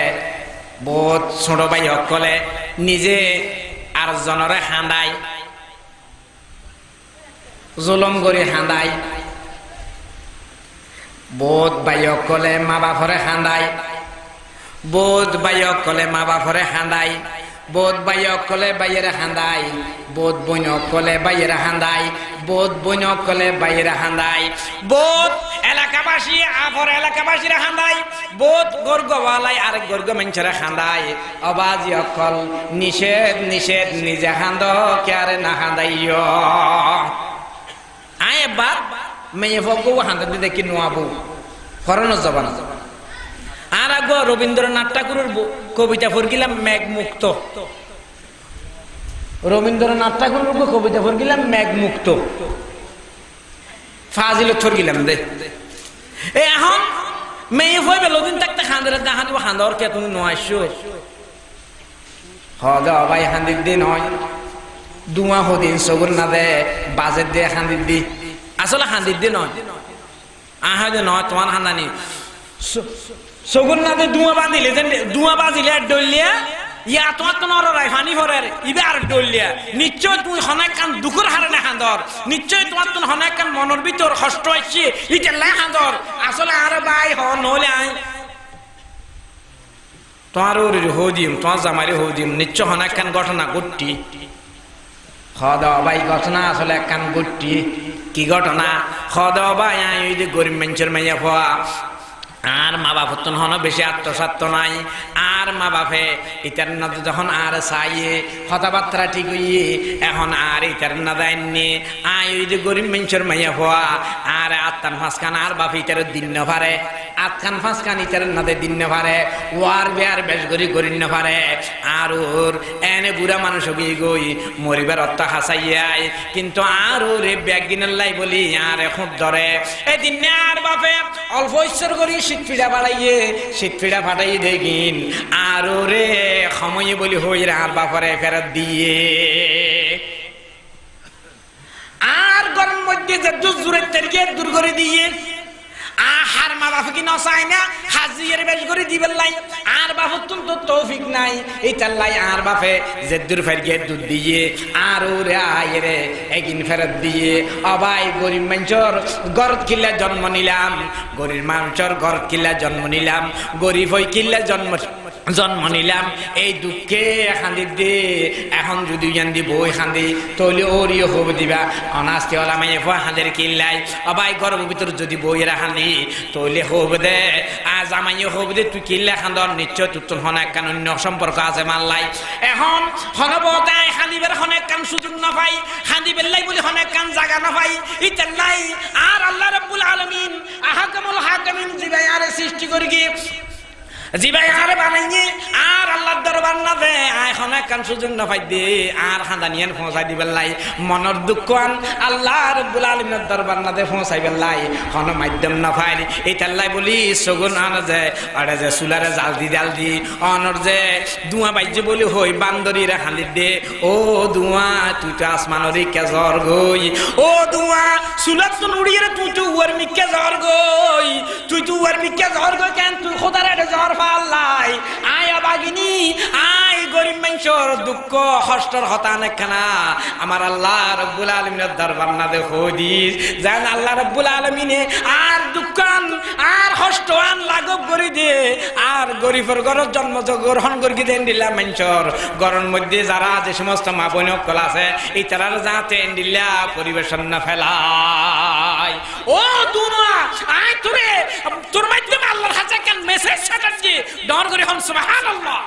বোধ ছোট ভাই অকলে নিজে আর জনরে হাঁদাই, জুলম করে হাঁদাই, বোধ ভাই অকলে মা বাপরে হাঁদাই, বোধ ভাই অকলে মা বাপরে হাঁদাই, বোধ ভাই অকলে বাইরে হাঁদাই, বোধ বোন অকলে বাইরে হাঁদাই, বোধ বোন অকলে বাইরে হাঁদাই, বোধ এলাকাবাসী আফর এলাকাবাসীরা হাঁদাই, বোধ গর্গওয়ালাই আর গর্গ মানুষেরা হাঁদাই। অবাজি অকল নিষেধ নিষেধ, নিজে হাঁদ ক্যারে না হাঁদাইয়। আয় এবার মেয়ে ফগু হাঁদা দিতে কি নোয়াবো ফরানো জবান। আর আগ রবীন্দ্রনাথ ঠাকুরের কবিতা পড়ছিলাম মেঘমুক্ত, রবীন্দ্রনাথ ঠাকুরের কবিতা পড়ছিলাম মেঘমুক্ত, ফাজিল থরগিলাম দে। এখন মেয়ে হইবে লদিন থাকতে খাঁদের দেখা দিব, খাঁদর কে তুমি নোয়াইছো হদ ভাই হাঁদির দিন হয় দুমা হদিন সগুর না দে বাজের দিয়ে খাঁদির দি, আসলে খাঁদির দিন নয়, আহ নয় তোমার খান্দানি সগুন না দে দুয়া বাঁধিলে, দুয়া বাঁধিলে আর ডলিয়া ইয়া তোমার তো নরাই ফানি ভরের ইবে আর ডলিয়া, নিশ্চয় তুমি হনাক কান দুঃখের হারে না হাঁদর, নিশ্চয় তোমার তো হনাক কান মনের ভিতর কষ্ট হচ্ছে ইটা লাই হাঁদর, আসলে আর ভাই হ নহলে আই তোমার হদিম তোমার জামাইরে হদিম, নিশ্চয় হনাক কান ঘটনা ঘটটি হদ ভাই ঘটনা আসলে এক কান ঘটটি। কি ঘটনা? হদ ভাই আই ওই যে গরিব মানুষের মাইয়া হওয়া আর মা বাপ হন বেশি আত্মসাত্য নাই, আর মা বাপে ইতার না যখন আর চাইয়ে কথাবার্তা ঠিক হইয়ে এখন আর ইতার না দেয়নি, আই ওই যে গরিব মানুষের মাইয়া হওয়া আর আত্মান ফাঁসখান আর বাপ ইতার দিন না পারে, আতখান ফাঁসখান ইতার না দে দিন না পারে, ওয়ার বেয়ার বেশ করি গরিব না পারে, আর ওর এনে বুড়া মানুষ গিয়ে গই মরিবার অর্থ হাসাইয়াই, কিন্তু আর ওরে ব্যাগ গিনের লাই বলি আর এখন ধরে এদিন আর বাপে অল্প ঈশ্বর করি শীতপিড়া বাড়াইয়ে শীতপিড়া ফাটাই দেখিন আর ওরে সময়ে বলি হই আর বাপরে ফেরত দিয়ে, আর গরম মধ্যে যে দূরের থেকে দূর করে দিয়ে আহার মা বাপ কি নসাই না হাজির বেশ করে দিবেন লাই, আর বাপ তো তৌফিক নাই এইটার লাই আর বাপে যে দূর ফের গিয়ে দুধ দিয়ে আর ওরে আয় রে একদিন ফেরত দিয়ে। অবাই গরিব মানুষের গরত কিল্লা জন্ম নিলাম, গরিব মানুষের গরত কিল্লা জন্ম নিলাম, গরিব হই কিল্লা জন্ম জন্ম নিলাম এই দুঃখে খান্দি দে এখন যদি ইয়ান দি বই খান্দি তৈলে ওরিও হব দিবা অনাস্তি ওলা মাইয়ে ফা হাঁদের কিল্লাই অবাই গর্ব ভিতর যদি বইয়েরা খান্দি তৈলে হব দে আজ আমাইয়ে হব দে তুই কিল্লা খান্দর নিশ্চয় তুতুন হনেক কান অন্য সম্পর্ক আছে মাল্লাই এখন হনবতায় খান্দিবের হনেক কান সুযোগ না পাই খান্দি বেল্লাই বলি হনেক কান জায়গা না পাই ইতাল্লাই আর আল্লাহ রাব্বুল আলামিন আহকামুল হাকিমিন জিবাই আরে সৃষ্টি করি কি জিবাই আরে বানাইয়ে আর আল্লাহর দরবার না দে এখন কান সুযোগ না পাই দে আর খান্দানিয়ান পৌঁছাই দিবেন লাই মনের দুঃখ আন আল্লাহ রাব্বুল আলামিনের দরবার না দে পৌঁছাইবেন লাই কোন মাধ্যম না পাই এইটাল্লাই বলি সগুন আনা যায় আরে যে সুলারে জাল দি অনর যে দুয়া বাইজে বলি হই বান্দরীরা খালি দে ও দুয়া তুই তো আসমানরি কে জ্বর গই ও দুয়া সুলাত তো নুড়িয়ে তুই তো উয়ার মিকে জ্বর গই তুই তো উয়ার মিকে জ্বর গই কেন তুই খোদার এটা জ্বর পাল্লাই আয় বাগিনী আয় গরিব মানুষের দুঃখ কষ্টর হতানে খানা আমার আল্লাহ রাব্বুল আলামিনের দরবার না দে হদিস জান আল্লাহ রাব্বুল আলামিনে আর দুঃখান আর কষ্টয়ান লাঘব করে দিয়ে আর গরিবের ঘরের জন্ম গ্রহণ করি দেন দিলা মানুষের ঘরের মধ্যে যারা যে সমস্ত মা বোন কল আছে এই তারা যাতে দিলা পরিবেশন না ফেলায় ও দুনা আয় তোরে তোর মাধ্যমে আল্লাহর কাছে কেন মেসেজ ছাড়ছি ডর করে হন সুবহানাল্লাহ